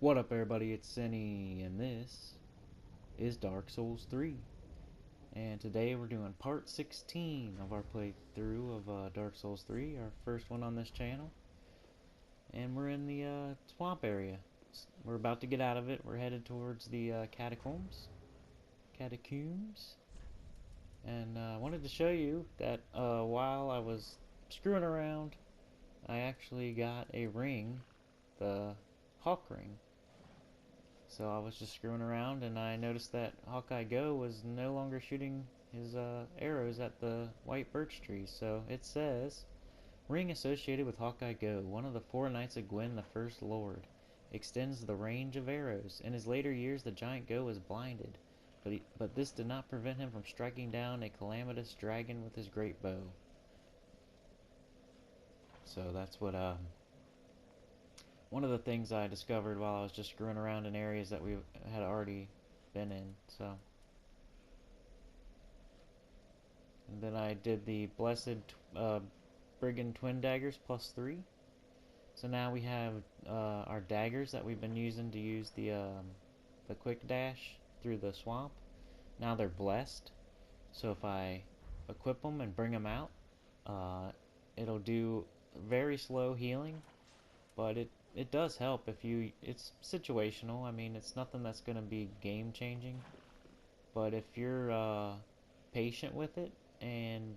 What up everybody, it's Sinny, and this is Dark Souls 3. And today we're doing part 16 of our playthrough of Dark Souls 3, our first one on this channel. And we're in the swamp area. We're about to get out of it. We're headed towards the catacombs. And I wanted to show you that while I was screwing around, I actually got a ring, the Hawk Ring. So I was just screwing around and I noticed that Hawkeye Go was no longer shooting his arrows at the white birch tree. So it says, ring associated with Hawkeye Go, one of the four knights of Gwyn the First Lord, extends the range of arrows. In his later years the giant Go was blinded, but this did not prevent him from striking down a calamitous dragon with his great bow. So that's what one of the things I discovered while I was just screwing around in areas that we had already been in. So, and then I did the blessed brigand twin daggers +3. So now we have our daggers that we've been using to use the quick dash through the swamp. Now they're blessed. So if I equip them and bring them out, it'll do very slow healing, but it does help if you, it's situational. I mean, it's nothing that's going to be game changing, but if you're patient with it and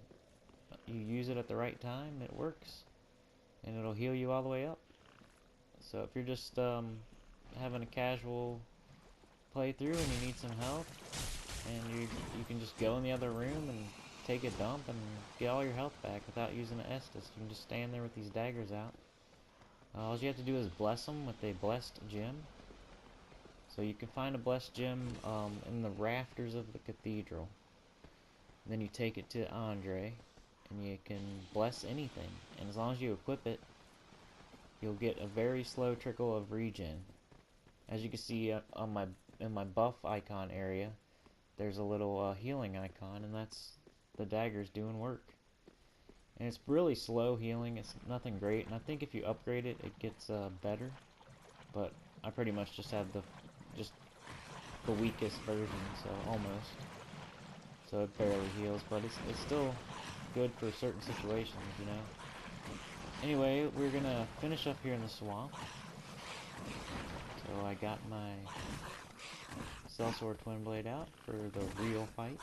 you use it at the right time, it works and it'll heal you all the way up. So if you're just having a casual playthrough and you need some health, and you can just go in the other room and take a dump and get all your health back without using an Estus. You can just stand there with these daggers out. All you have to do is bless them with a blessed gem. So you can find a blessed gem in the rafters of the cathedral. And then you take it to Andre, and you can bless anything. And as long as you equip it, you'll get a very slow trickle of regen. As you can see on in my buff icon area, there's a little healing icon, and that's the daggers doing work. And it's really slow healing, it's nothing great, and I think if you upgrade it, it gets better. But I pretty much just have the weakest version, so almost. So it barely heals, but it's still good for certain situations, you know. Anyway, we're gonna finish up here in the swamp. So I got my Sellsword Twin Blade out for the real fight.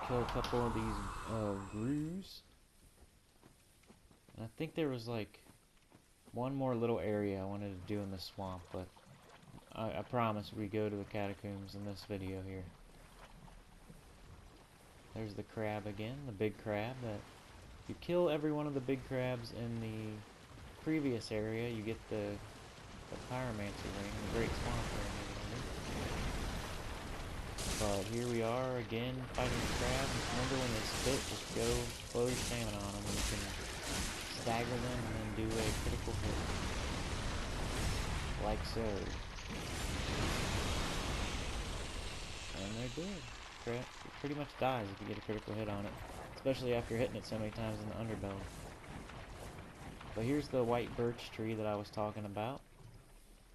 Kill a couple of these Grues. And I think there was like one more little area I wanted to do in the swamp, but I promise we go to the catacombs in this video here. There's the crab again, the big crab. That if you kill every one of the big crabs in the previous area, you get the pyromancer ring, the great swamp ring. But here we are again fighting the crab. Remember when they spit, just go blow your stamina on them and you can stagger them and then do a critical hit. Like so. And they're dead. Crab pretty much dies if you get a critical hit on it. Especially after hitting it so many times in the underbelly. But here's the white birch tree that I was talking about.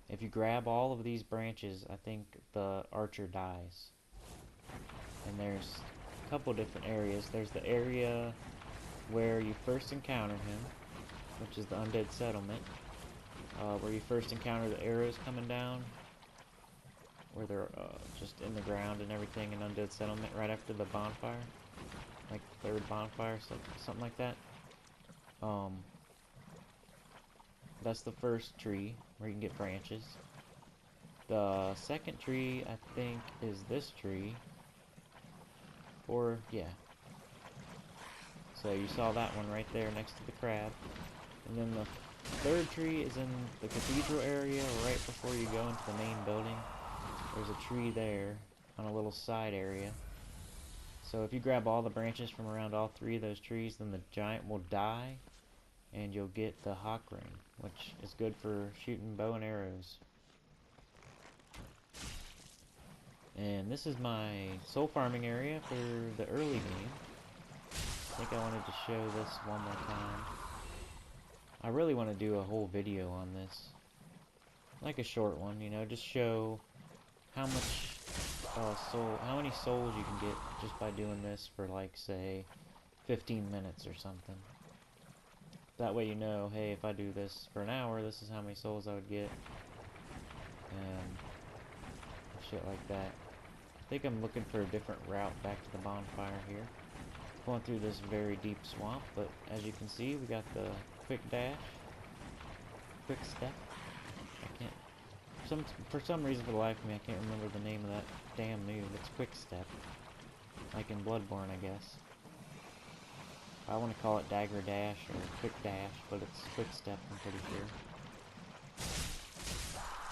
If you grab all of these branches, I think the archer dies. And there's a couple different areas. There's the area where you first encounter him, which is the undead settlement, where you first encounter the arrows coming down, where they're just in the ground and everything, in undead settlement, right after the bonfire, like the third bonfire, something like that. That's the first tree where you can get branches. The second tree, I think, is this tree. Or, yeah. So you saw that one right there next to the crab. And then the third tree is in the cathedral area right before you go into the main building. There's a tree there on a little side area. So if you grab all the branches from around all three of those trees, then the giant will die. And you'll get the Hawk Ring, which is good for shooting bow and arrows. And this is my soul farming area for the early game. I think I wanted to show this one more time. I really want to do a whole video on this. Like a short one, you know, just show how much how many souls you can get just by doing this for, like, say, 15 minutes or something. That way you know, hey, if I do this for an hour, this is how many souls I would get. And shit like that. I think I'm looking for a different route back to the bonfire here. Going through this very deep swamp, but as you can see, we got the quick dash, quick step. I can't, for some reason, for the life of me, I can't remember the name of that damn move. It's quick step, like in Bloodborne, I guess. I want to call it dagger dash or quick dash, but it's quick step, I'm pretty sure.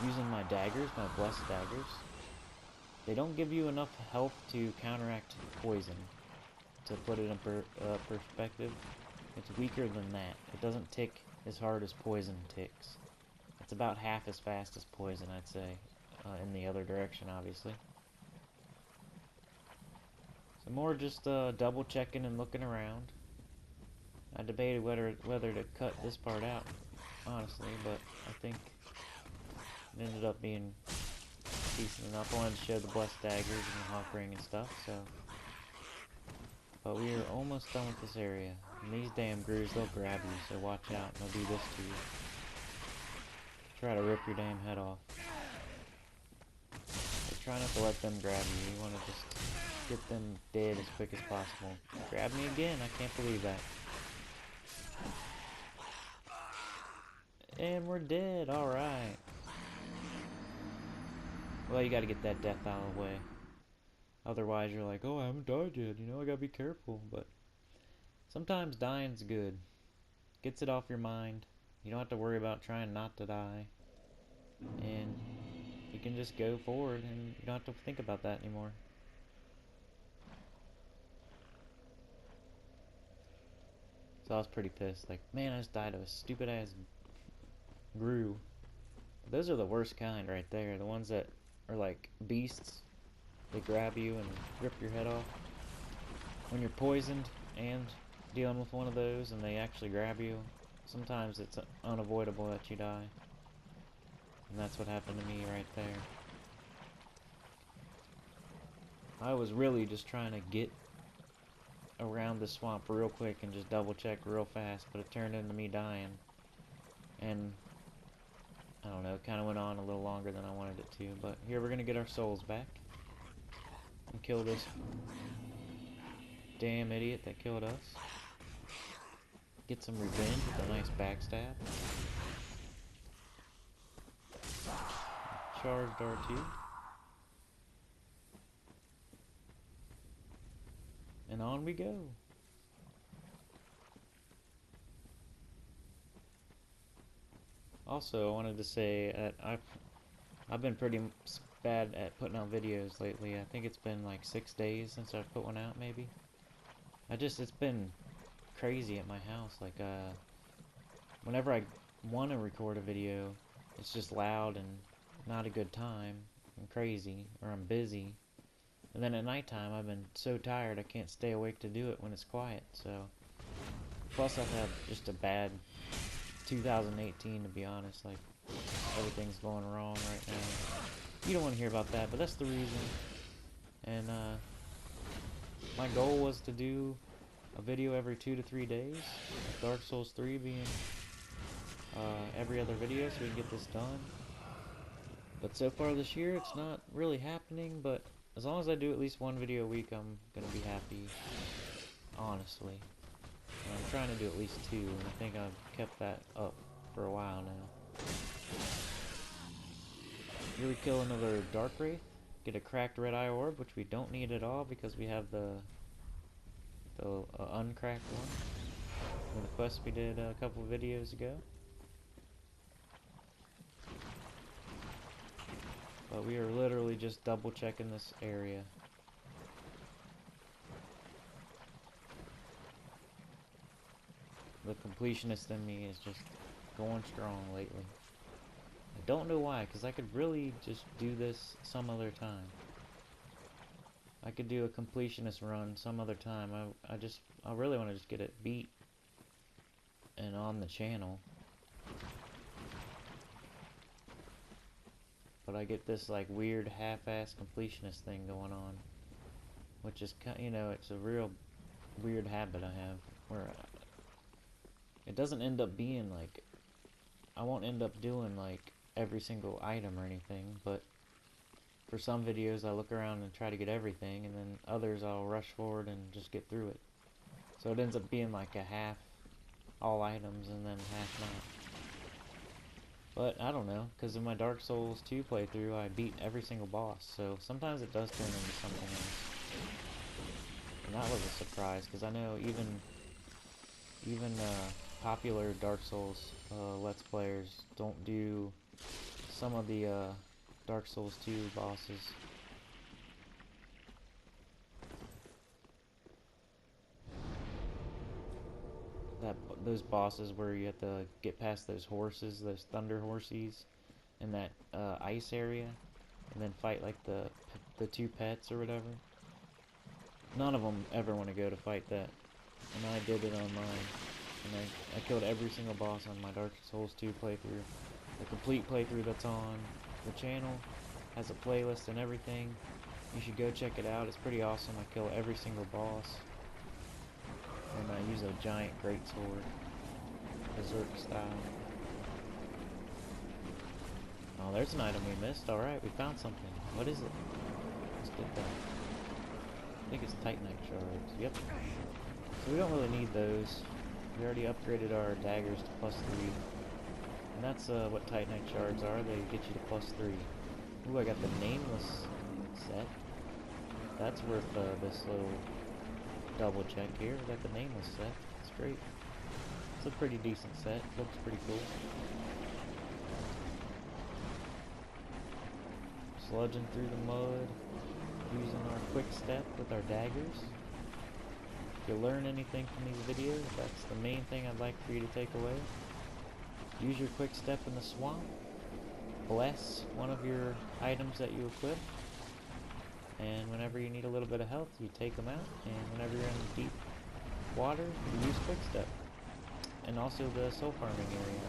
Using my daggers, my blessed daggers, they don't give you enough health to counteract poison. To put it in perspective, it's weaker than that. It doesn't tick as hard as poison ticks. It's about half as fast as poison, I'd say, in the other direction, obviously. So more just double checking and looking around. I debated whether to cut this part out, honestly, but I think it ended up being decent enough. I wanted to show the blessed daggers and the hawk ring and stuff, so. But we are almost done with this area. And these damn grooves, they'll grab you, so watch out. They'll do this to you. Try to rip your damn head off. But try not to let them grab you. You want to just get them dead as quick as possible. Grab me again, I can't believe that. And we're dead, alright. Well, you gotta get that death out of the way. Otherwise, you're like, oh, I haven't died yet, you know, I gotta be careful. But sometimes dying's good. Gets it off your mind. You don't have to worry about trying not to die. And you can just go forward and you don't have to think about that anymore. So I was pretty pissed. Like, man, I just died of a stupid ass grue. Those are the worst kind right there. The ones that are like beasts. They grab you and rip your head off. When you're poisoned and dealing with one of those and they actually grab you, sometimes it's unavoidable that you die. And that's what happened to me right there. I was really just trying to get around the swamp real quick and just double check real fast, but it turned into me dying. And I don't know, it kind of went on a little longer than I wanted it to. But here we're going to get our souls back. And kill this damn idiot that killed us. Get some revenge with a nice backstab. Charged R2. And on we go. Also, I wanted to say that I've been pretty bad at putting out videos lately. I think it's been like 6 days since I've put one out, maybe. It's been crazy at my house. Like, whenever I want to record a video, it's just loud and not a good time and crazy, or I'm busy. And then at nighttime, I've been so tired I can't stay awake to do it when it's quiet. So, plus I've had just a bad 2018, to be honest. Like, everything's going wrong right now. You don't want to hear about that, but that's the reason. And my goal was to do a video every 2 to 3 days, with Dark Souls 3 being every other video, so we can get this done. But so far this year, it's not really happening, but as long as I do at least one video a week, I'm going to be happy, honestly. And I'm trying to do at least 2, and I think I've kept that up for a while now. Here we kill another Dark Wraith, get a cracked red eye orb, which we don't need at all because we have the uncracked one from the quest we did a couple of videos ago. But we are literally just double checking this area. The completionist in me is just going strong lately. I don't know why, because I could really just do this some other time. I could do a completionist run some other time. I really want to just get it beat and on the channel. but I get this like weird half-ass completionist thing going on, which is you know, it's a real weird habit I have where it doesn't end up being like, I won't end up doing like every single item or anything, but for some videos I look around and try to get everything, and then others I'll rush forward and just get through it. So it ends up being like a half all items and then half not. But I don't know, because in my Dark Souls 2 playthrough I beat every single boss, so sometimes it does turn into something else. And that was a surprise, because I know even popular Dark Souls Let's Players don't do some of the Dark Souls 2 bosses. Those bosses where you have to get past those horses, those thunder horses, in that ice area, and then fight like the two pets or whatever. None of them ever want to go to fight that, and I did it on mine, and I killed every single boss on my Dark Souls 2 playthrough. The complete playthrough that's on the channel has a playlist and everything. You should go check it out. It's pretty awesome. I kill every single boss, and I use a giant greatsword, berserk style. Oh, there's an item we missed. Alright, we found something. What is it? Let's get that. I think it's Titanite shards. Yep. So we don't really need those. We already upgraded our daggers to +3. And that's what Titanite shards are. They get you to +3. Ooh, I got the nameless set. That's worth this little double check here. We got the nameless set. It's great. It's a pretty decent set. Looks pretty cool. Sludging through the mud, using our quick step with our daggers. If you learn anything from these videos, that's the main thing I'd like for you to take away. Use your quick step in the swamp. Bless one of your items that you equip. And whenever you need a little bit of health, you take them out. And whenever you're in deep water, you use quick step. And also the soul farming area,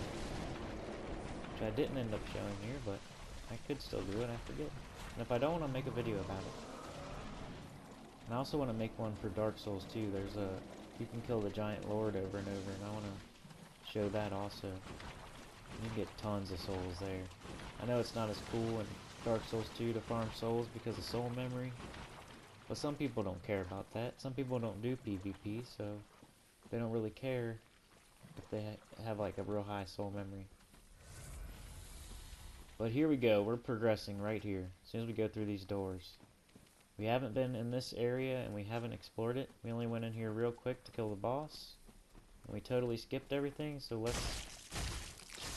which I didn't end up showing here, but I could still do it, I forget. And if I don't, I'll make a video about it. And I also want to make one for Dark Souls 2. There's a, you can kill the giant lord over and over, and I want to show that also. You can get tons of souls there. I know it's not as cool in Dark Souls 2 to farm souls because of soul memory, but some people don't care about that. Some people don't do PvP, so they don't really care if they have like a real high soul memory. But here we go, we're progressing right here, as soon as we go through these doors. We haven't been in this area and we haven't explored it. We only went in here real quick to kill the boss. And we totally skipped everything, so let's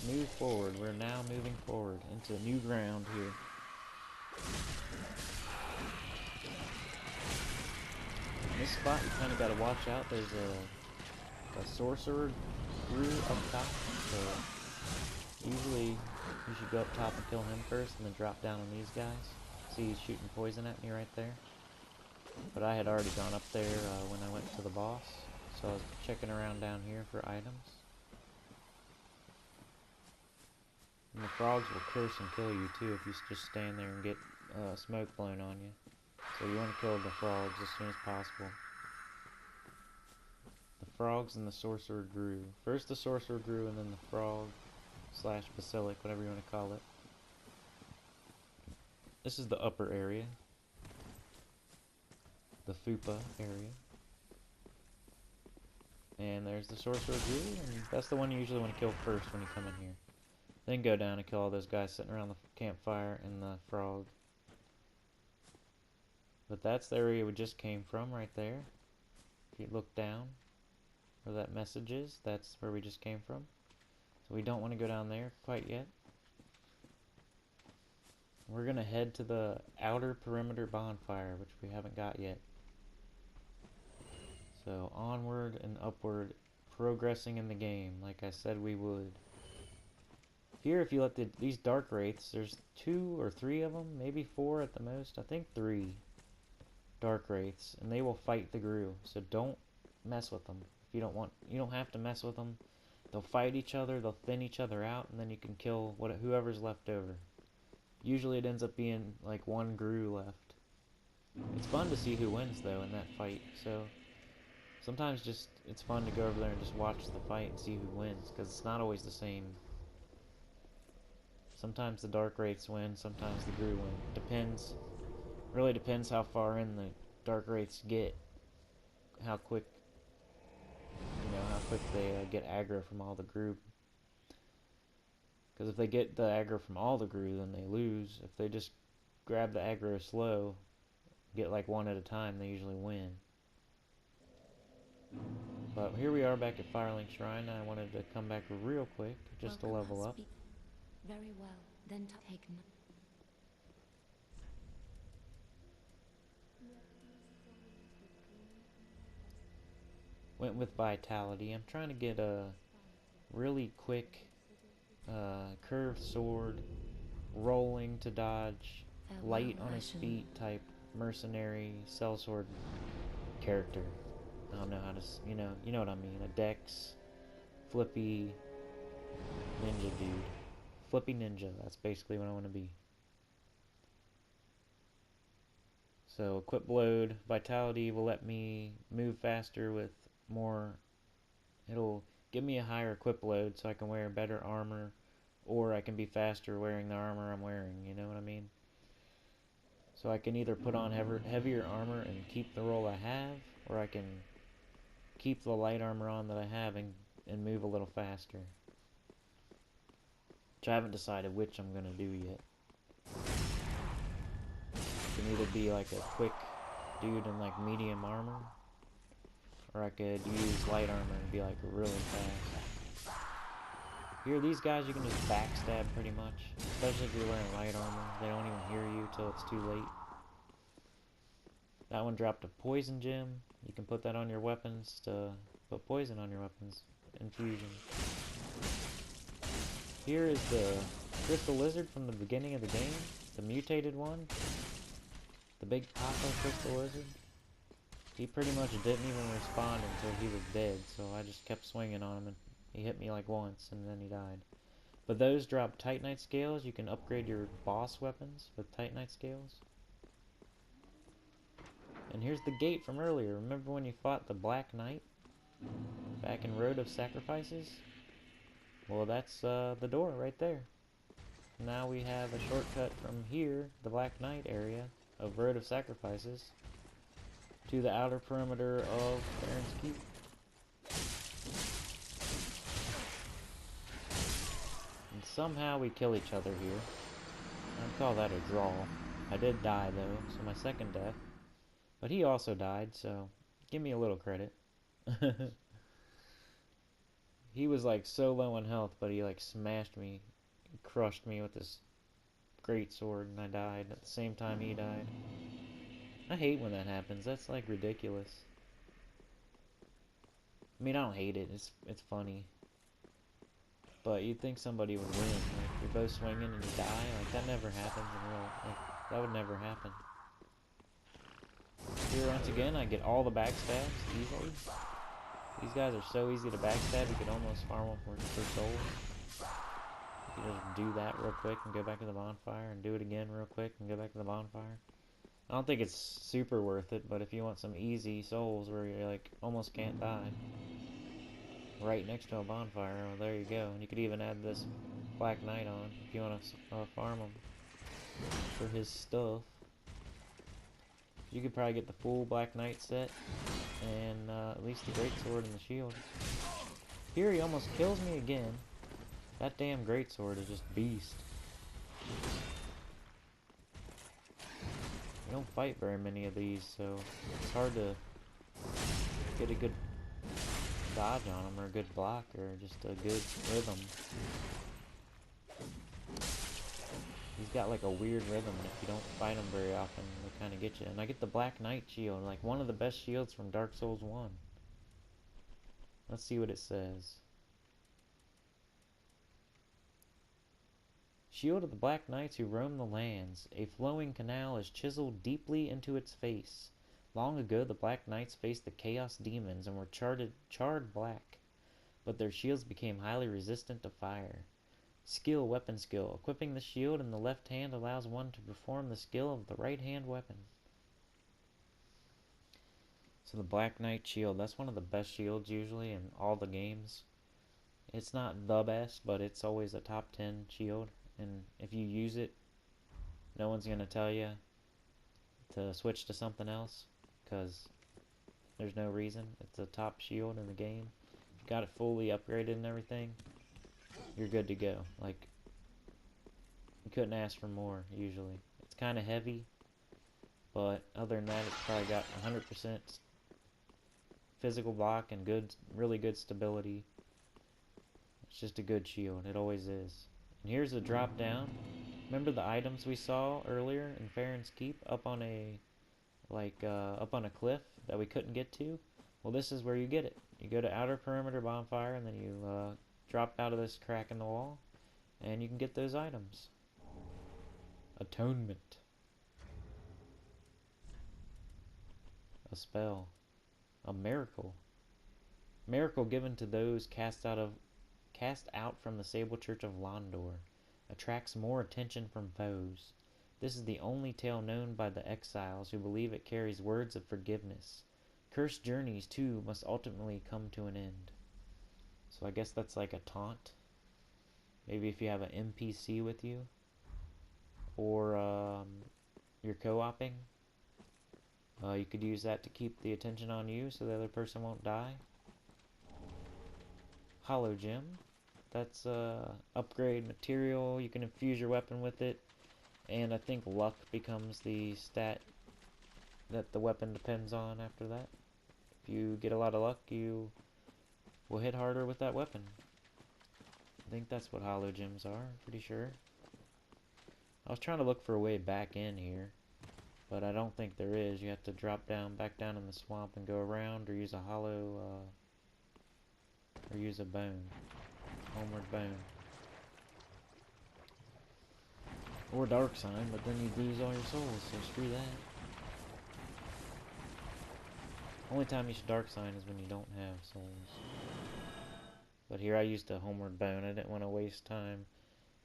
move forward. We're now moving forward into new ground here. In this spot you kind of got to watch out. There's a sorcerer grew up top, so usually you should go up top and kill him first and then drop down on these guys. See, he's shooting poison at me right there. But I had already gone up there when I went to the boss, so I was checking around down here for items. And the frogs will curse and kill you too if you just stand there and get smoke blown on you. So you want to kill the frogs as soon as possible. The frogs and the sorcerer grew. First the sorcerer grew and then the frog / basilic, whatever you want to call it. This is the upper area. The Fupa area. And there's the sorcerer grew, and that's the one you usually want to kill first when you come in here. Then go down and kill all those guys sitting around the campfire and the frog. But that's the area we just came from right there. If you look down where that message is, that's where we just came from. So we don't want to go down there quite yet. We're going to head to the outer perimeter bonfire, which we haven't got yet. So onward and upward, progressing in the game, like I said we would. Here, if you let these dark wraiths, there's 2 or 3 of them, maybe 4 at the most. I think 3 dark wraiths, and they will fight the Gru. So don't mess with them. If you don't want, you don't have to mess with them. They'll fight each other, they'll thin each other out, and then you can kill whoever's left over. Usually it ends up being like one Gru left. It's fun to see who wins though in that fight, so sometimes just it's fun to go over there and just watch the fight and see who wins, because it's not always the same. Sometimes the Dark Wraiths win, sometimes the Gru win. Depends. Really depends how far in the Dark Wraiths get, how quick, how quick they get aggro from all the Gru. Because if they get the aggro from all the Gru, then they lose. If they just grab the aggro slow, get like one at a time, they usually win. But here we are back at Firelink Shrine. I wanted to come back real quick just to level up. Very well, then taken. Went with Vitality. I'm trying to get a really quick curved sword, rolling to dodge, light on his feet type mercenary sellsword character. I don't know how to, you know what I mean. A Dex, flippy ninja dude. Flippy ninja, that's basically what I want to be. So equip load, Vitality will let me move faster with more, it'll give me a higher equip load so I can wear better armor, or I can be faster wearing the armor I'm wearing, you know what I mean? So I can either put on heavier armor and keep the roll I have, or I can keep the light armor on that I have and move a little faster. Which I haven't decided which I'm going to do yet. It can either be like a quick dude in like medium armor, or I could use light armor and be like really fast. Here, these guys you can just backstab pretty much, especially if you're wearing light armor. They don't even hear you till it's too late. That one dropped a poison gem. You can put that on your weapons to put poison on your weapons. Infusion. Here is the crystal lizard from the beginning of the game, the mutated one. The big Papa crystal lizard. He pretty much didn't even respond until he was dead, so I just kept swinging on him and he hit me like once and then he died. But those drop Titanite scales. You can upgrade your boss weapons with Titanite scales. And here's the gate from earlier. Remember when you fought the Black Knight back in Road of Sacrifices? Well, that's the door right there. Now we have a shortcut from here, the Black Knight area of Road of Sacrifices, to the outer perimeter of Baron's Keep. And somehow we kill each other here. I'd call that a draw. I did die though, so my second death. But he also died, so give me a little credit. He was like so low on health, but he like smashed me, crushed me with this great sword, and I died at the same time he died. I hate when that happens. That's like ridiculous. I mean, I don't hate it. It's funny. But you'd think somebody would win. Like, you're both swinging and you die. Like, that never happens in real life. Like, that would never happen. Here, once again, I get all the backstabs easily. These guys are so easy to backstab, you could almost farm them for souls. You can just do that real quick and go back to the bonfire, and do it again real quick and go back to the bonfire. I don't think it's super worth it, but if you want some easy souls where you like almost can't die, right next to a bonfire, well, there you go. And you could even add this Black Knight on if you want to farm him for his stuff. You could probably get the full Black Knight set, and at least the greatsword and the shield. Here he almost kills me again. That damn greatsword is just beast. You don't fight very many of these, so it's hard to get a good dodge on them, or a good block, or just a good rhythm. He's got like a weird rhythm, and if you don't fight him very often, they kind of get you. And I get the Black Knight shield, like one of the best shields from Dark Souls 1. Let's see what it says. Shield of the Black Knights who roam the lands. A flowing canal is chiseled deeply into its face. Long ago, the Black Knights faced the Chaos Demons and were charred black, but their shields became highly resistant to fire. Skill, weapon skill. Equipping the shield in the left hand allows one to perform the skill of the right hand weapon. So the Black Knight shield, that's one of the best shields usually in all the games. It's not the best, but it's always a top 10 shield. And if you use it, no one's going to tell you to switch to something else, because there's no reason. It's a top shield in the game. If you got it fully upgraded and everything, you're good to go. Like, you couldn't ask for more usually. It's kind of heavy, but other than that, it's probably got 100% physical block and really good stability. It's just a good shield. It always is. And here's a drop down. Remember the items we saw earlier in Farron's Keep up on a cliff that we couldn't get to? Well, this is where you get it. You go to Outer Perimeter Bonfire, and then you drop out of this crack in the wall, and you can get those items. Atonement. A spell. A miracle. Miracle given to those cast out from the Sable Church of Londor. Attracts more attention from foes. This is the only tale known by the exiles, who believe it carries words of forgiveness. Cursed journeys, too, must ultimately come to an end. So I guess that's like a taunt. Maybe if you have an NPC with you, or you're co-oping, you could use that to keep the attention on you so the other person won't die. Hollow Gem. That's upgrade material. You can infuse your weapon with it. And I think luck becomes the stat that the weapon depends on after that. If you get a lot of luck, you will hit harder with that weapon. I think that's what hollow gems are, pretty sure. I was trying to look for a way back in here, but I don't think there is. You have to drop back down in the swamp and go around, or use a or use a bone. Homeward bone. Or dark sign, but then you lose all your souls, so screw that. Only time you should dark sign is when you don't have souls. But here I used a homeward bone. I didn't want to waste time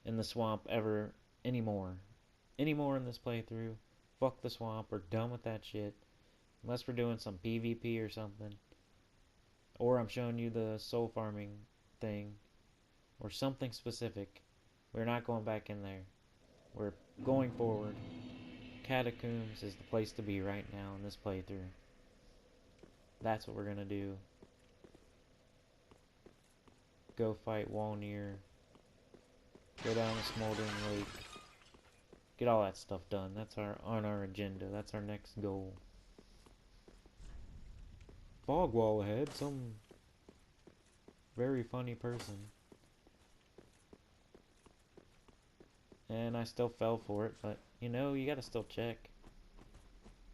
in the swamp anymore in this playthrough. Fuck the swamp. We're done with that shit. Unless we're doing some PvP or something. Or I'm showing you the soul farming thing. Or something specific. We're not going back in there. We're going forward. Catacombs is the place to be right now in this playthrough. That's what we're gonna do. Go fight Walnir. Go down the Smoldering Lake. Get all that stuff done. That's on our agenda. That's our next goal. Fog wall ahead. Some very funny person. And I still fell for it, but you know, you gotta still check.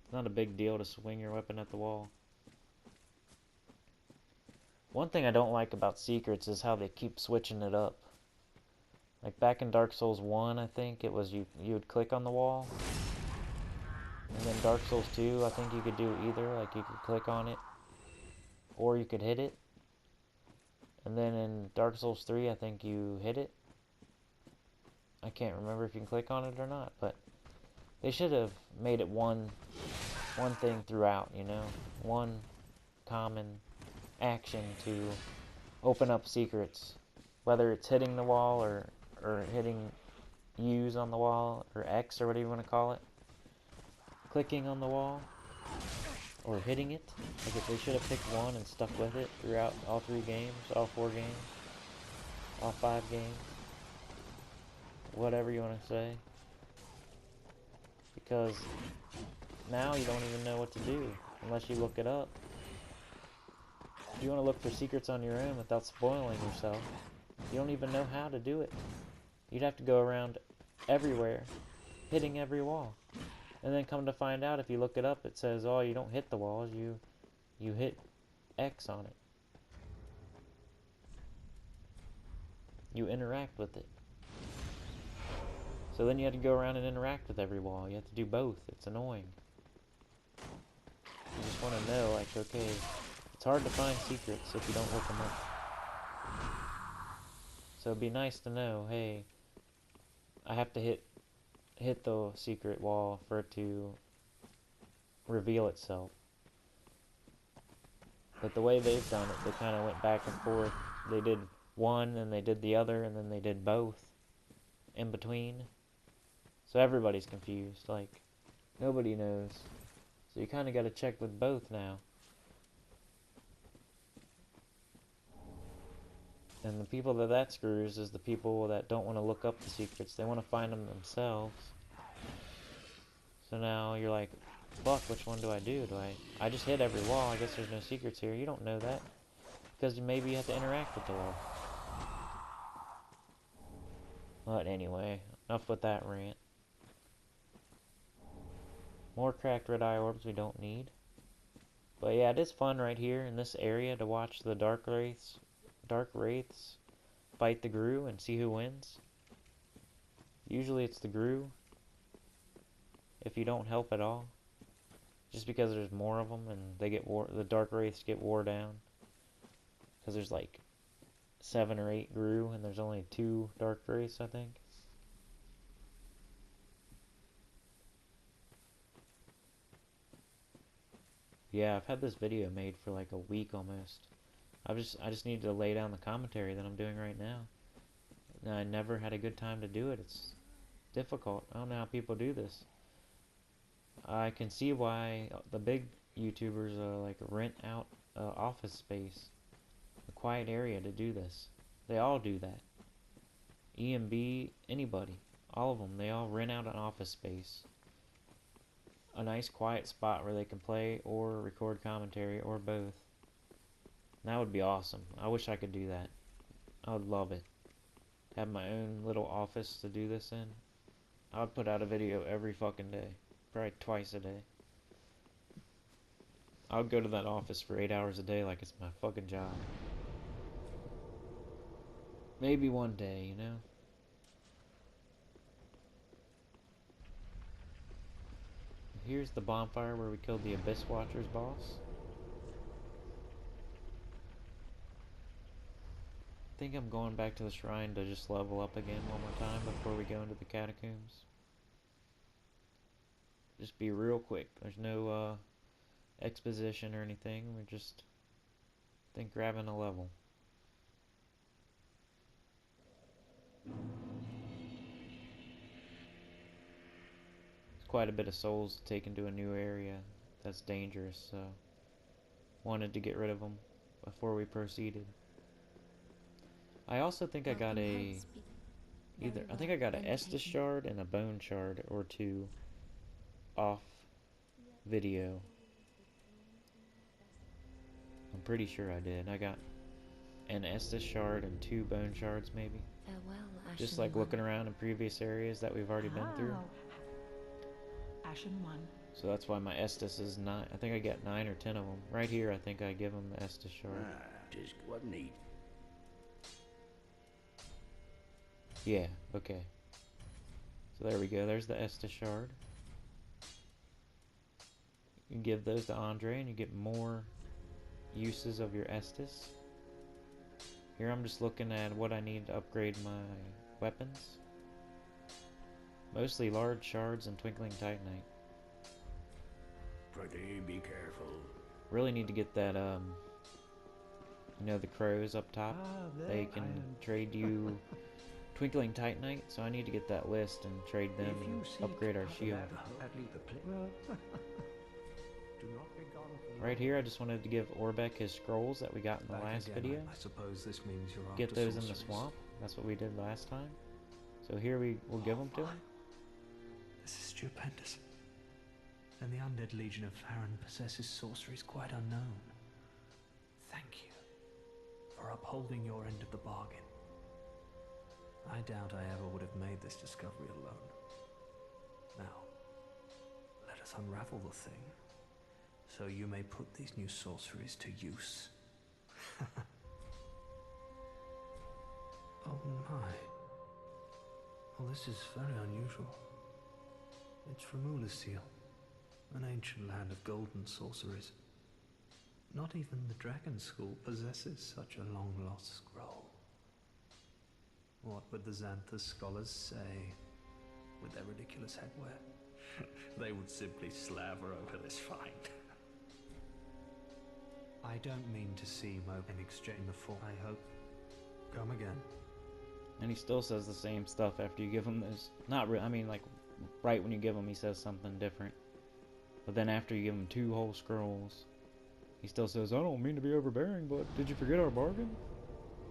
It's not a big deal to swing your weapon at the wall. One thing I don't like about secrets is how they keep switching it up. Like back in Dark Souls 1, I think it was you would click on the wall. And then Dark Souls 2, I think you could do either. Like you could click on it, or you could hit it. And then in Dark Souls 3, I think you hit it. I can't remember if you can click on it or not, but they should have made it one thing throughout, you know? One common action to open up secrets. Whether it's hitting the wall or hitting U's on the wall, or X or whatever you want to call it. Clicking on the wall or hitting it. Like if they should have picked one and stuck with it throughout all 3 games, all 4 games, all 5 games. Whatever you want to say. Because now you don't even know what to do unless you look it up. If you want to look for secrets on your own without spoiling yourself, you don't even know how to do it. You'd have to go around everywhere, hitting every wall. And then come to find out, if you look it up, it says, oh, you don't hit the walls, you hit X on it. You interact with it. So then you have to go around and interact with every wall. You have to do both. It's annoying. You just want to know, like, okay, it's hard to find secrets if you don't look them up. So it'd be nice to know, hey, I have to hit the secret wall for it to reveal itself. But the way they've done it, they kind of went back and forth. They did one, and they did the other, and then they did both in between. So everybody's confused. Like, nobody knows. So you kind of got to check with both now. And the people that screws is the people that don't want to look up the secrets. They want to find them themselves. So now you're like, fuck, which one do I do? I just hit every wall. I guess there's no secrets here. You don't know that. Because maybe you have to interact with the wall. But anyway, enough with that rant. More cracked red eye orbs we don't need. But yeah, it is fun right here in this area to watch the dark wraiths fight the Gru and see who wins. Usually it's the Gru, if you don't help at all. Just because there's more of them and the dark wraiths get wore down. Because there's like 7 or 8 Gru and there's only 2 dark wraiths, I think. Yeah, I've had this video made for like a week almost. I just need to lay down the commentary that I'm doing right now. And I never had a good time to do it. It's difficult. I don't know how people do this. I can see why the big YouTubers like rent out office space, a quiet area to do this. They all do that. EMB, anybody, all of them, they all rent out an office space. A nice quiet spot where they can play or record commentary or both. That would be awesome. I wish I could do that. I would love it. Have my own little office to do this in. I would put out a video every fucking day. Probably twice a day. I would go to that office for 8 hours a day like it's my fucking job. Maybe one day, you know? Here's the bonfire where we killed the Abyss Watchers boss. I think I'm going back to the shrine to just level up again one more time before we go into the catacombs. Just be real quick. There's no exposition or anything. We're just, I think, grabbing a level. It's quite a bit of souls to take into a new area that's dangerous, so wanted to get rid of them before we proceeded. I also think I got a I think I got an Estus shard and a bone shard or 2 off video. I'm pretty sure I did. I got an Estus shard and 2 bone shards maybe. Farewell, Just like looking around in previous areas that we've already been through. Ashen one. So that's why my Estus is 9. I think I got 9 or 10 of them. Right here I think I give them the Estus shard. Just what neat. Yeah, okay. So there we go. There's the Estus shard. You can give those to Andre and you get more uses of your Estus. Here I'm just looking at what I need to upgrade my weapons. Mostly large shards and twinkling titanite. Pretty be careful. Really need to get that, you know, the crows up top. They can trade you twinkling titanite, so I need to get that list and trade them and upgrade our shield. Right here, I just wanted to give Orbeck his scrolls that we got in the last video. I suppose this means you're Get after those in the sorceries. swamp. That's what we did last time. So here we'll give them to him. This is stupendous. And the undead legion of Farron possesses sorceries quite unknown. Thank you for upholding your end of the bargain. I doubt I ever would have made this discovery alone. Now, let us unravel the thing, so you may put these new sorceries to use. Oh my. Well, this is very unusual. It's from Ulasil, an ancient land of golden sorceries. Not even the Dragon School possesses such a long-lost scroll. What would the Xanthus scholars say with their ridiculous headwear? They would simply slaver over this find. I don't mean to seem in exchange for. I hope. Come again. And he still says the same stuff after you give him this. I mean, like, right when you give him, he says something different. But then after you give him 2 whole scrolls, he still says, I don't mean to be overbearing, but did you forget our bargain?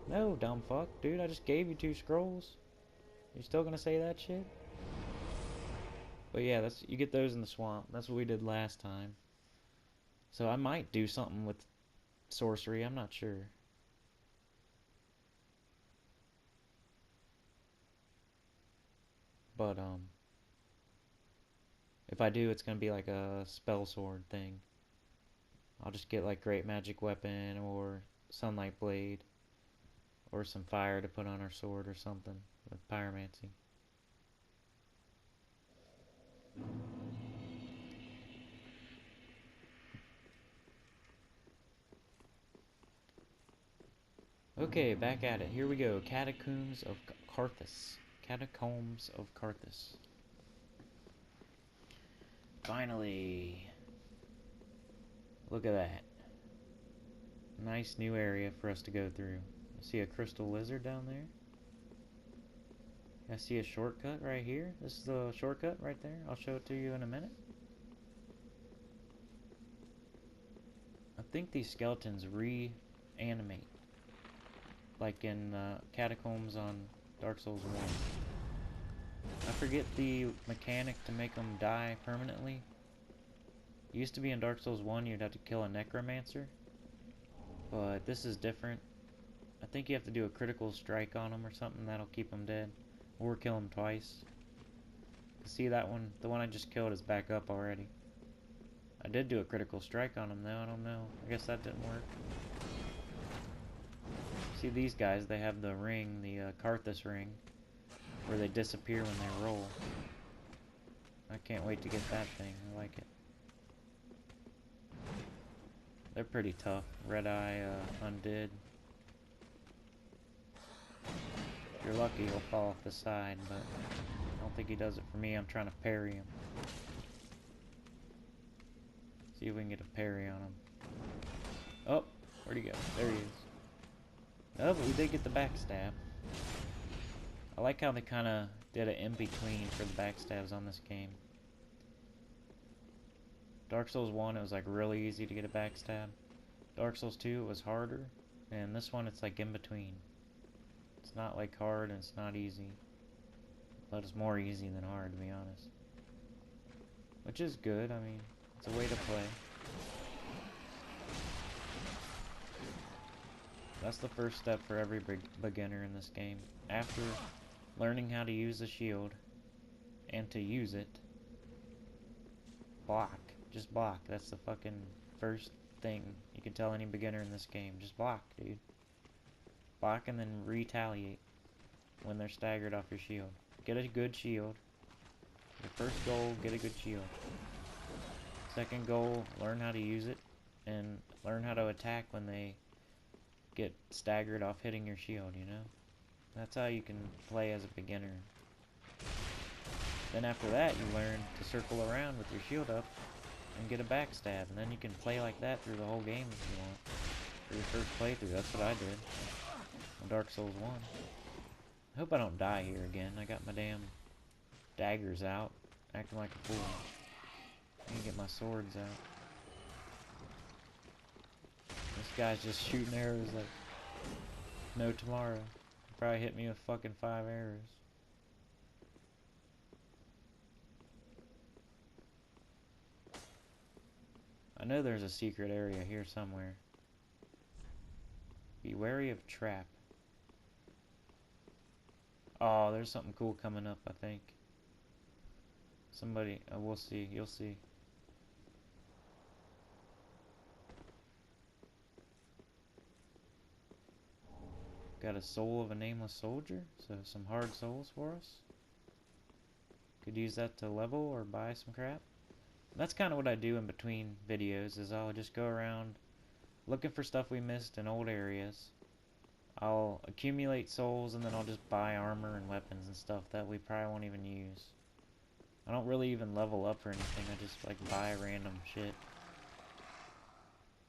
No, dumb fuck. Dude, I just gave you 2 scrolls. You still gonna say that shit? But yeah, you get those in the swamp. That's what we did last time. So I might do something with sorcery. I'm not sure. But, if I do, it's gonna be like a spell sword thing. I'll just get like great magic weapon or sunlight blade or some fire to put on our sword or something with pyromancy. Okay, back at it. Here we go. Catacombs of Carthus. Catacombs of Carthus. Finally. Look at that. Nice new area for us to go through. I see a crystal lizard down there. I see a shortcut right here. This is the shortcut right there. I'll show it to you in a minute. I think these skeletons reanimate. Like in Catacombs on Dark Souls 1. I forget the mechanic to make them die permanently. It used to be in Dark Souls 1 you'd have to kill a necromancer. But this is different. I think you have to do a critical strike on them or something that'll keep them dead. Or kill them twice. See that one? The one I just killed is back up already. I did do a critical strike on him though. I don't know. I guess that didn't work. See these guys, they have the ring, the Carthus ring, where they disappear when they roll. I can't wait to get that thing. I like it. They're pretty tough. Red Eye, Undead. If you're lucky, he'll fall off the side, but I don't think he does it for me. I'm trying to parry him. See if we can get a parry on him. Oh, where'd he go? There he is. Oh, but we did get the backstab. I like how they kind of did an in-between for the backstabs on this game. Dark Souls 1, it was like really easy to get a backstab. Dark Souls 2, it was harder. And this one, it's like in between. It's not like hard and it's not easy. But it's more easy than hard, to be honest. Which is good, I mean, it's a way to play. That's the first step for every beginner in this game. After learning how to use a shield and to use it, block. Just block. That's the fucking first thing you can tell any beginner in this game. Just block, dude. Block and then retaliate when they're staggered off your shield. Get a good shield. Your first goal, get a good shield. Second goal, learn how to use it and learn how to attack when they get staggered off hitting your shield, you know? That's how you can play as a beginner. Then after that, you learn to circle around with your shield up and get a backstab, and then you can play like that through the whole game if you want. For your first playthrough, that's what I did on Dark Souls 1. I hope I don't die here again. I got my damn daggers out, acting like a fool. I need to get my swords out. This guy's just shooting arrows like no tomorrow. He'll probably hit me with fucking 5 arrows. I know there's a secret area here somewhere. Be wary of trap. Oh, there's something cool coming up, I think. Somebody, we'll see, you'll see. Got a soul of a nameless soldier, so some hard souls for us. Could use that to level or buy some crap. That's kind of what I do in between videos, is I'll just go around looking for stuff we missed in old areas. I'll accumulate souls and then I'll just buy armor and weapons and stuff that we probably won't even use. I don't really even level up or anything. I just like buy random shit.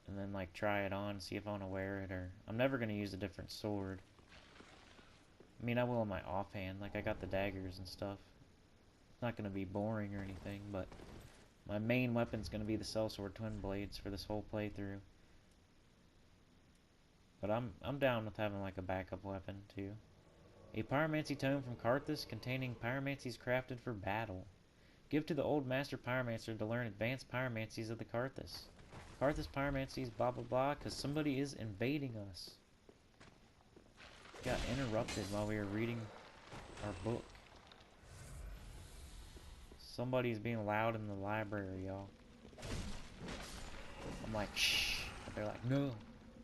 And then like try it on, see if I want to wear it, or I'm never going to use a different sword. I mean, I will in my offhand, like I got the daggers and stuff. It's not going to be boring or anything, but my main weapon's going to be the sellsword twin blades for this whole playthrough. But I'm down with having like a backup weapon too. A pyromancy tome from Carthus containing pyromancies crafted for battle. Give to the old master pyromancer to learn advanced pyromancies of the Carthus. Carthus pyromancies blah blah blah, because somebody is invading us. Got interrupted while we were reading our book. Somebody's being loud in the library, y'all. I'm like, shh. But they're like, no,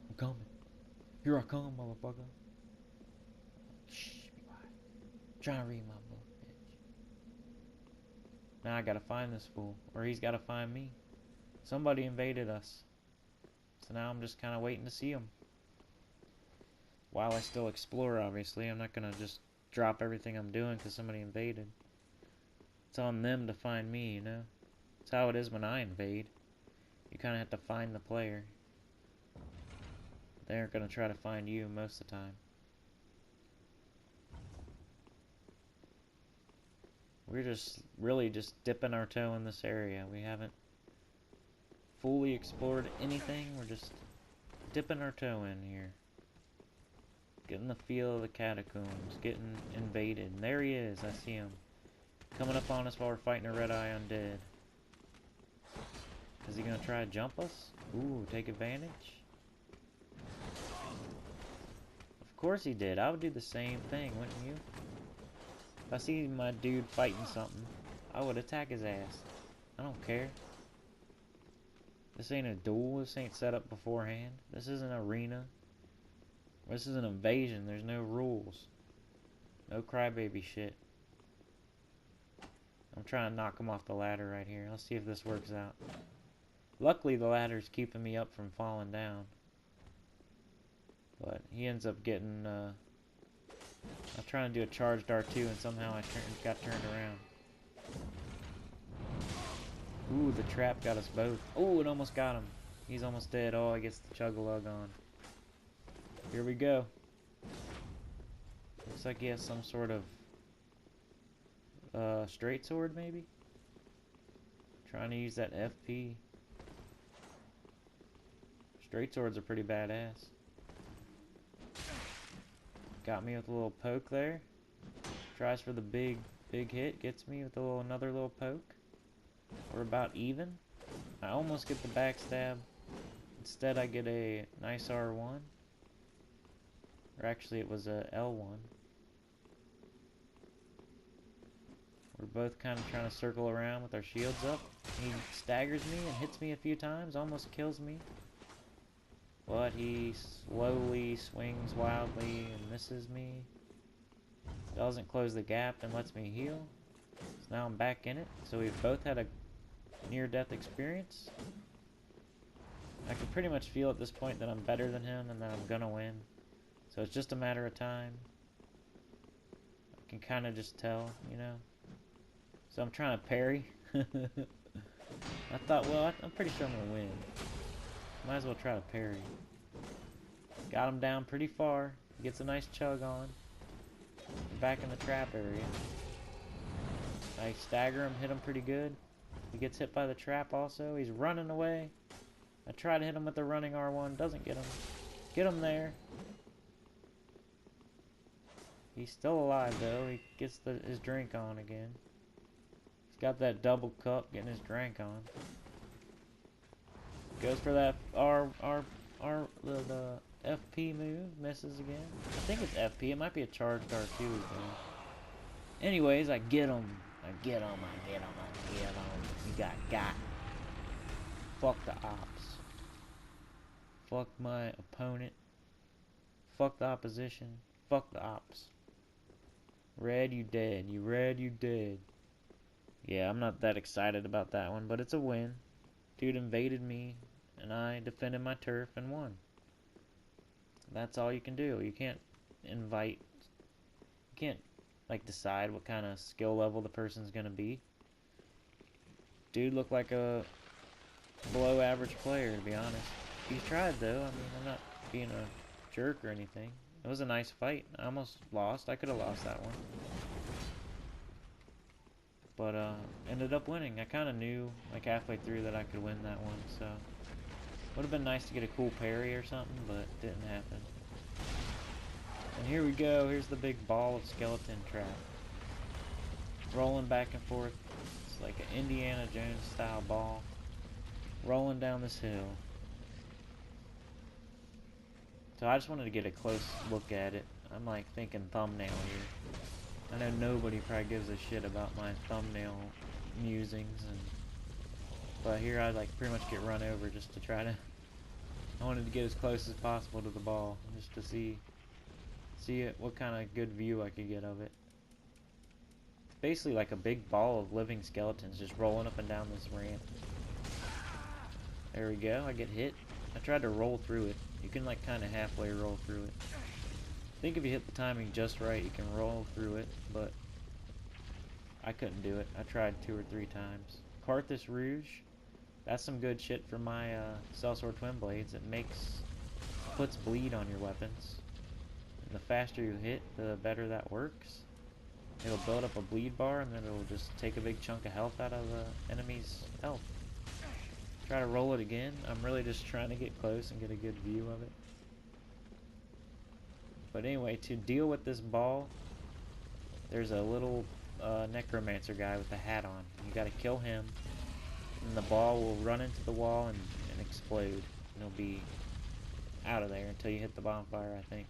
I'm coming. Here I come, motherfucker. Shh, be quiet. I'm trying to read my book, bitch. Now I gotta find this fool, or he's gotta find me. Somebody invaded us. So now I'm just kind of waiting to see him. While I still explore, obviously. I'm not gonna just drop everything I'm doing because somebody invaded. It's on them to find me, you know? It's how it is when I invade. You kind of have to find the player. They aren't gonna try to find you most of the time. We're just really just dipping our toe in this area. We haven't fully explored anything. We're just dipping our toe in here. Getting the feel of the catacombs. Getting invaded. And there he is. I see him. Coming up on us while we're fighting a red-eye undead. Is he gonna try to jump us? Ooh, take advantage? Of course he did. I would do the same thing, wouldn't you? If I see my dude fighting something, I would attack his ass. I don't care. This ain't a duel. This ain't set up beforehand. This is an arena. This is an invasion. There's no rules. No crybaby shit. I'm trying to knock him off the ladder right here. Let's see if this works out. Luckily, the ladder's keeping me up from falling down. But he ends up getting, I'm trying to do a charged R2 and somehow I got turned around. Ooh, the trap got us both. Oh, it almost got him. He's almost dead. Oh, I gets the chug-a-lug on. Here we go. Looks like he has some sort of straight sword, maybe? Trying to use that FP. Straight swords are pretty badass. Got me with a little poke there. Tries for the big hit. Gets me with another little poke. We're about even. I almost get the backstab. Instead, I get a nice R1. Or actually, it was a L1. We're both kind of trying to circle around with our shields up. He staggers me and hits me a few times. Almost kills me. But he slowly swings wildly and misses me. Doesn't close the gap and lets me heal. So now I'm back in it. So we've both had a near-death experience. I can pretty much feel at this point that I'm better than him and that I'm gonna win. So it's just a matter of time. I can kind of just tell, you know. So I'm trying to parry. I thought, well, I'm pretty sure I'm gonna win. Might as well try to parry. Got him down pretty far. Gets a nice chug on. Back in the trap area. I stagger him, hit him pretty good. He gets hit by the trap also. He's running away. I try to hit him with the running R1. Doesn't get him. Get him there. He's still alive though. He gets his drink on again. He's got that double cup, getting his drink on. Goes for that the FP move, misses again. I think it's FP, it might be a charged R2 he's doing. Anyways, I get him. I get him. He got. Fuck the ops. Fuck my opponent. Fuck the opposition. Fuck the ops. Red, you dead. You red, you dead. Yeah, I'm not that excited about that one, but it's a win. Dude invaded me, and I defended my turf and won. That's all you can do. You can't invite, you can't like decide what kind of skill level the person's gonna be. Dude looked like a below average player, to be honest. He's tried though. I mean, I'm not being a jerk or anything. It was a nice fight. I almost lost. I could have lost that one. But ended up winning. I kind of knew like halfway through that I could win that one, so would have been nice to get a cool parry or something, but didn't happen. And here we go. Here's the big ball of skeleton trap. Rolling back and forth. It's like an Indiana Jones style ball. Rolling down this hill. So I just wanted to get a close look at it. I'm like thinking thumbnail here. I know nobody probably gives a shit about my thumbnail musings, but here I like pretty much get run over just to try to. I wanted to get as close as possible to the ball just to see it, what kind of good view I could get of it. It's basically like a big ball of living skeletons just rolling up and down this ramp. There we go. I get hit. I tried to roll through it. You can like kind of halfway roll through it. I think if you hit the timing just right, you can roll through it, but I couldn't do it. I tried 2 or 3 times. Carthus Rouge. That's some good shit for my Sellsword Twin Blades. It puts bleed on your weapons. And the faster you hit, the better that works. It'll build up a bleed bar, and then it'll just take a big chunk of health out of the enemy's health. Try to roll it again. I'm really just trying to get close and get a good view of it. But anyway, to deal with this ball, there's a little necromancer guy with a hat on. You gotta kill him, and the ball will run into the wall and explode. And it'll be out of there until you hit the bonfire, I think.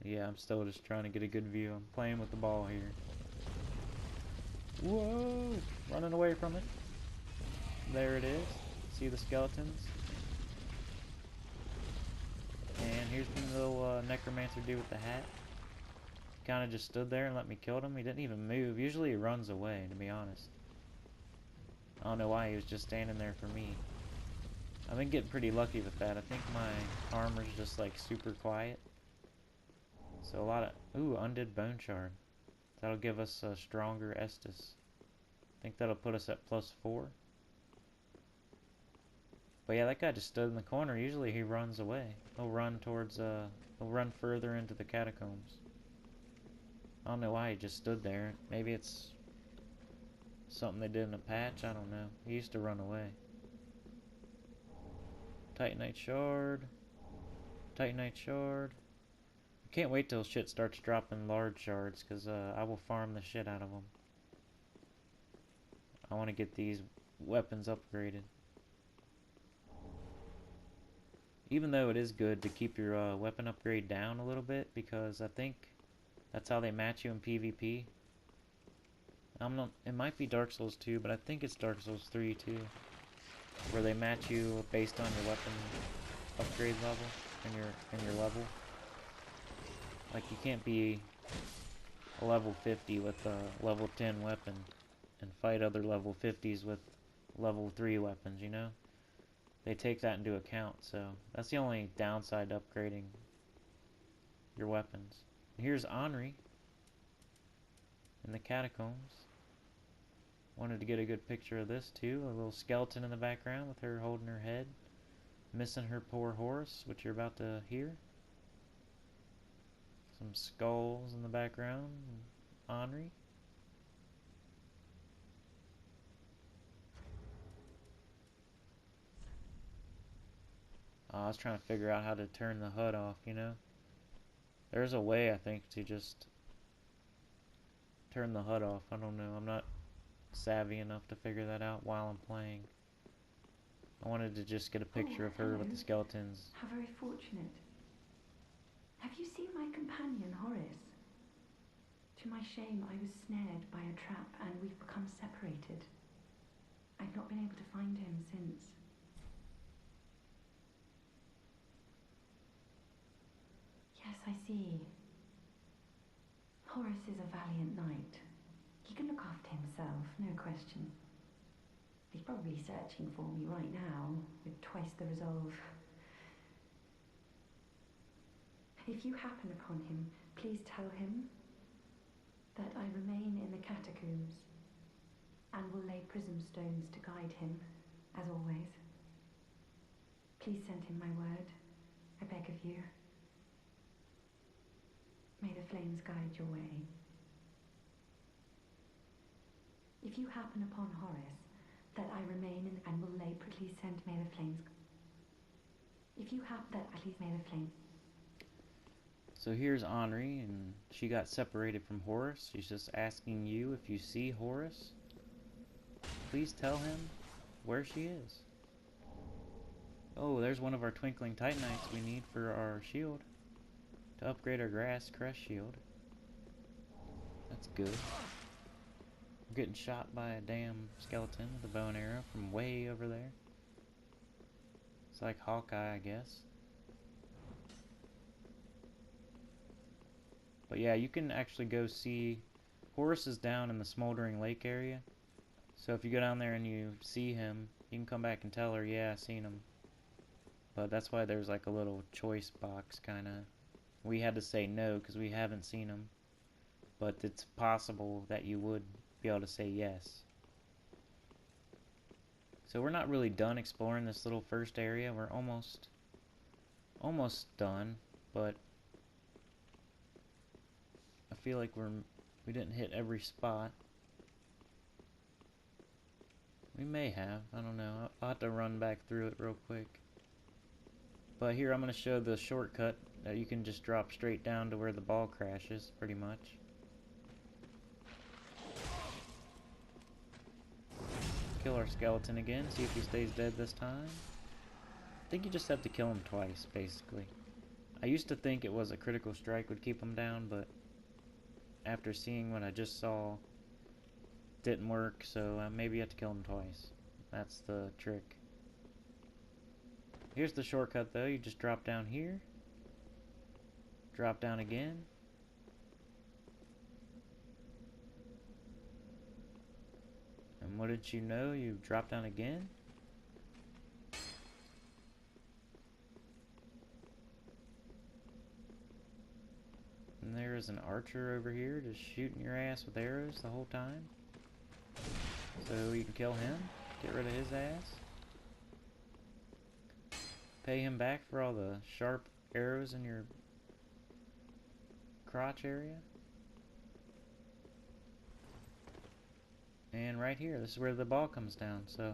Yeah, I'm still just trying to get a good view. I'm playing with the ball here. Whoa! Running away from it. There it is. See the skeletons? And here's the little necromancer dude with the hat. Kind of just stood there and let me kill him. He didn't even move. Usually he runs away, to be honest. I don't know why he was just standing there for me. I've been getting pretty lucky with that. I think my armor's just like super quiet. So a lot of... Ooh, Undead Bone Shard. That'll give us a stronger Estus. I think that'll put us at +4. But yeah, that guy just stood in the corner. Usually he runs away. He'll run towards, he'll run further into the catacombs. I don't know why he just stood there. Maybe it's something they did in a patch. I don't know. He used to run away. Titanite Shard. Titanite Shard. I can't wait till shit starts dropping large shards, because I will farm the shit out of them. I want to get these weapons upgraded. Even though it is good to keep your weapon upgrade down a little bit, because I think that's how they match you in PvP. It might be Dark Souls 2, but I think it's Dark Souls 3 too, where they match you based on your weapon upgrade level and your level. Like you can't be a level 50 with a level 10 weapon and fight other level 50s with level 3 weapons, you know? They take that into account, so that's the only downside to upgrading your weapons. Here's Henri in the catacombs. Wanted to get a good picture of this too. A little skeleton in the background with her holding her head, missing her poor horse, which you're about to hear. Some skulls in the background. Henri. I was trying to figure out how to turn the HUD off, you know? There's a way, I think, to just turn the HUD off. I don't know. I'm not savvy enough to figure that out while I'm playing. I wanted to just get a picture of her with the skeletons. How very fortunate. Have you seen my companion, Horace? To my shame, I was snared by a trap and we've become separated. I've not been able to find him since. Yes, I see. Horace is a valiant knight. He can look after himself, no question. He's probably searching for me right now, with twice the resolve. If you happen upon him, please tell him that I remain in the catacombs and will lay prism stones to guide him, as always. Please send him my word, I beg of you. May the flames guide your way. If you happen upon Horace, that I remain in and will lay, please send may the flames. If you have that, please may the flames. So here's Henri, and she got separated from Horace. She's just asking you if you see Horace, please tell him where she is. Oh, there's one of our twinkling titanites we need for our shield. To upgrade our grass crest shield. That's good. We're getting shot by a damn skeleton with a bow and arrow from way over there. It's like Hawkeye, I guess. But yeah, you can actually go see Horace is down in the smoldering lake area. So if you go down there and you see him, you can come back and tell her, yeah, I seen him. But that's why there's like a little choice box, kind of. We had to say no because we haven't seen him. But it's possible that you would be able to say yes. So we're not really done exploring this little first area. We're almost done, but I feel like we didn't hit every spot. We may have, I don't know. I'll have to run back through it real quick. But here I'm going to show the shortcut that you can just drop straight down to where the ball crashes, pretty much. Kill our skeleton again, see if he stays dead this time. I think you just have to kill him twice, basically. I used to think it was a critical strike would keep him down, but after seeing what I just saw, didn't work, so maybe you have to kill him twice. That's the trick. Here's the shortcut though, you just drop down here, drop down again, and what did you know, you drop down again, and there is an archer over here just shooting your ass with arrows the whole time, so you can kill him, get rid of his ass. Pay him back for all the sharp arrows in your crotch area. And right here, this is where the ball comes down, so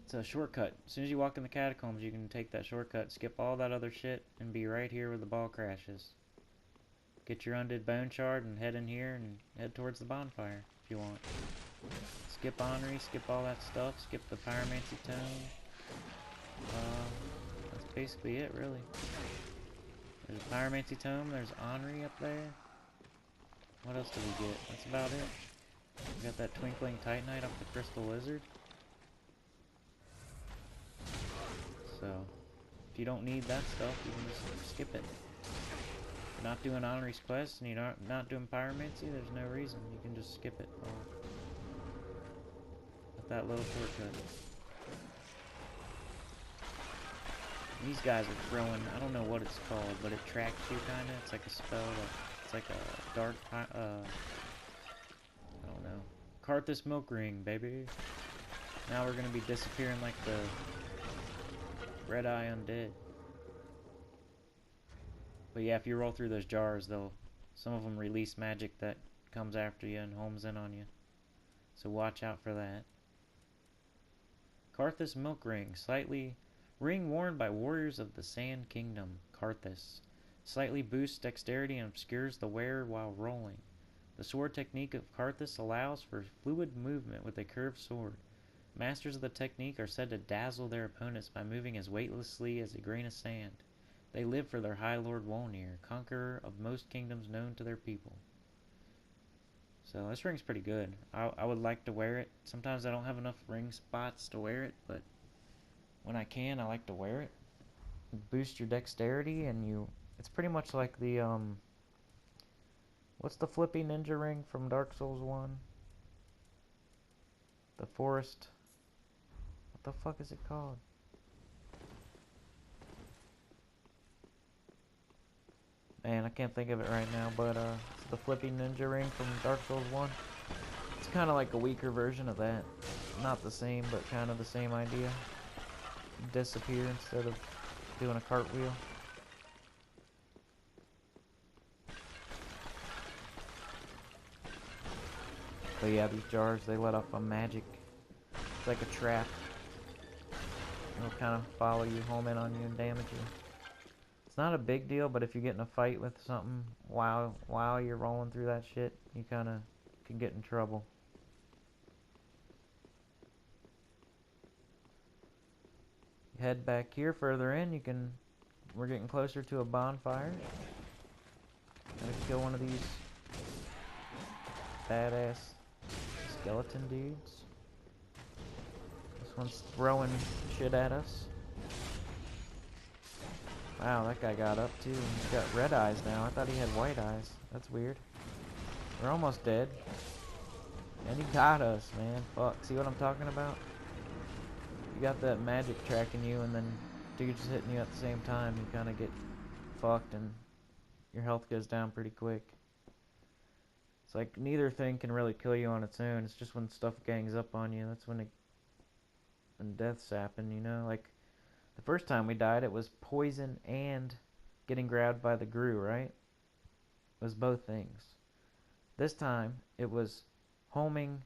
it's a shortcut. As soon as you walk in the catacombs, you can take that shortcut, skip all that other shit, and be right here where the ball crashes. Get your undead bone shard and head in here and head towards the bonfire if you want. Skip Henri, skip all that stuff, skip the pyromancy tome. That's basically it, really. There's a pyromancy tome, there's Henri up there. What else do we get? That's about it. We got that twinkling titanite off the crystal lizard. So, if you don't need that stuff, you can just skip it. If you're not doing Henri's quest and you're not doing pyromancy, there's no reason. You can just skip it. With that little shortcut. These guys are throwing, I don't know what it's called, but it tracks you kinda. It's like a spell, it's like a dark, I don't know. Carthus milk ring, baby. Now we're gonna be disappearing like the red eye undead. But yeah, if you roll through those jars, some of them release magic that comes after you and homes in on you. So watch out for that. Carthus milk ring, ring worn by warriors of the Sand Kingdom, Carthus. Slightly boosts dexterity and obscures the wearer while rolling. The sword technique of Carthus allows for fluid movement with a curved sword. Masters of the technique are said to dazzle their opponents by moving as weightlessly as a grain of sand. They live for their High Lord Wolnir, conqueror of most kingdoms known to their people. So this ring's pretty good. I would like to wear it. Sometimes I don't have enough ring spots to wear it, but when I can, I like to wear it. Boost your dexterity, and it's pretty much like the, what's the flippy ninja ring from Dark Souls 1? The forest What the fuck is it called? Man, I can't think of it right now, but it's the flippy ninja ring from Dark Souls 1. It's kind of like a weaker version of that. Not the same, but kind of the same idea. Disappear instead of doing a cartwheel. But yeah, these jars, they let off a magic. It's like a trap. It'll kind of follow you, home in on you, and damage you. It's not a big deal, but if you get in a fight with something while you're rolling through that shit, you kind of can get in trouble. You head back here further in, we're getting closer to a bonfire. Gotta kill one of these badass skeleton dudes. This one's throwing shit at us. Wow, that guy got up too. He's got red eyes now. I thought he had white eyes. That's weird. We're almost dead. And he got us, man. Fuck. See what I'm talking about? You got that magic tracking you, and then dude's just hitting you at the same time. You kind of get fucked, and your health goes down pretty quick. It's like neither thing can really kill you on its own. It's just when stuff gangs up on you. That's when deaths happen, you know? Like, the first time we died, it was poison and getting grabbed by the Gru, right? It was both things. This time, it was homing,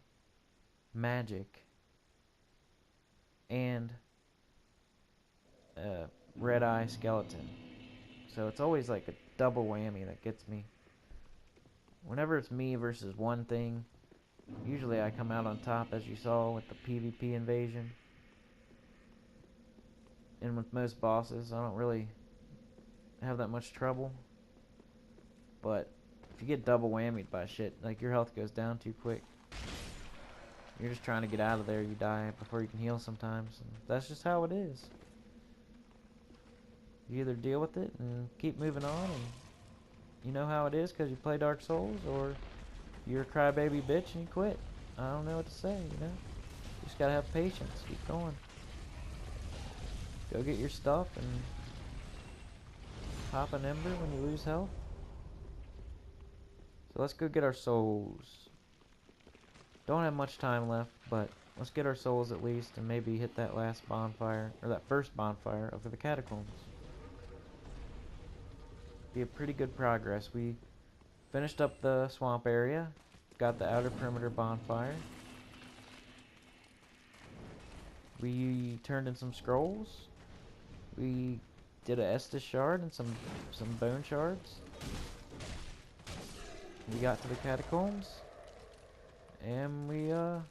magic, and red eye skeleton. So it's always like a double whammy that gets me. Whenever it's me versus one thing, usually I come out on top, as you saw with the PvP invasion. And with most bosses, I don't really have that much trouble. But if you get double whammied by shit, like your health goes down too quick. You're just trying to get out of there, you die before you can heal sometimes. And that's just how it is. You either deal with it and keep moving on, and you know how it is because you play Dark Souls, or you're a crybaby bitch and you quit. I don't know what to say, you know? You just gotta have patience, keep going. Go get your stuff and pop an ember when you lose health. So let's go get our souls. Don't have much time left, but let's get our souls at least and maybe hit that last bonfire, or that first bonfire of the Catacombs. Be a pretty good progress. We finished up the swamp area, got the outer perimeter bonfire. We turned in some scrolls. We did a Estus shard and some bone shards. We got to the catacombs, and we got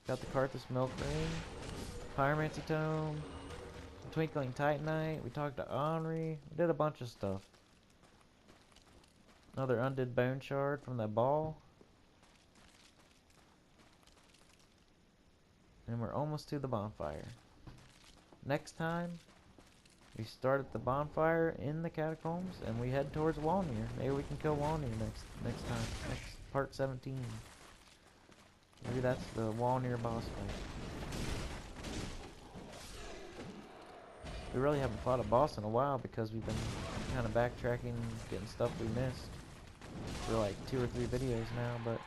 the Carthus milk ring, pyromancy tome, twinkling titanite. We talked to Henri. We did a bunch of stuff. Another undead bone shard from that ball. And we're almost to the bonfire. Next time, we start at the bonfire in the catacombs, and we head towards Walnir. Maybe we can kill Walnir next time. Next part 17. Maybe that's the Walnir boss fight. We really haven't fought a boss in a while because we've been kind of backtracking, getting stuff we missed for like 2 or 3 videos now, but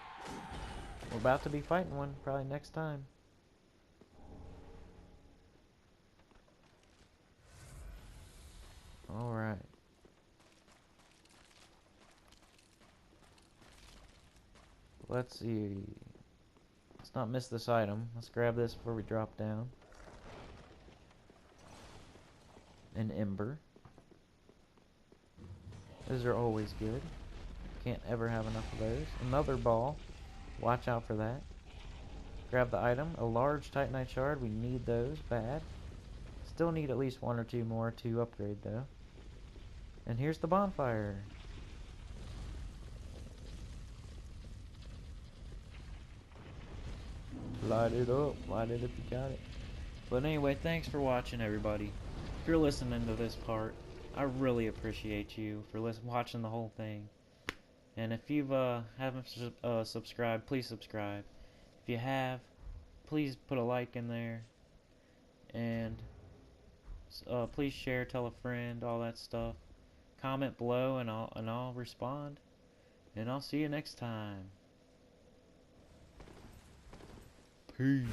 we're about to be fighting one probably next time. Alright. Let's see. Let's not miss this item. Let's grab this before we drop down. An ember. Those are always good. Can't ever have enough of those. Another ball. Watch out for that. Grab the item. A large titanite shard. We need those bad. Still need at least 1 or 2 more to upgrade though. And here's the bonfire. Light it up. Light it if you got it. But anyway, thanks for watching, everybody. If you're listening to this part, I really appreciate you for watching the whole thing. And if you haven't subscribed, please subscribe. If you have, please put a like in there, and please share, tell a friend, all that stuff. Comment below, and I'll respond. And I'll see you next time. Peace.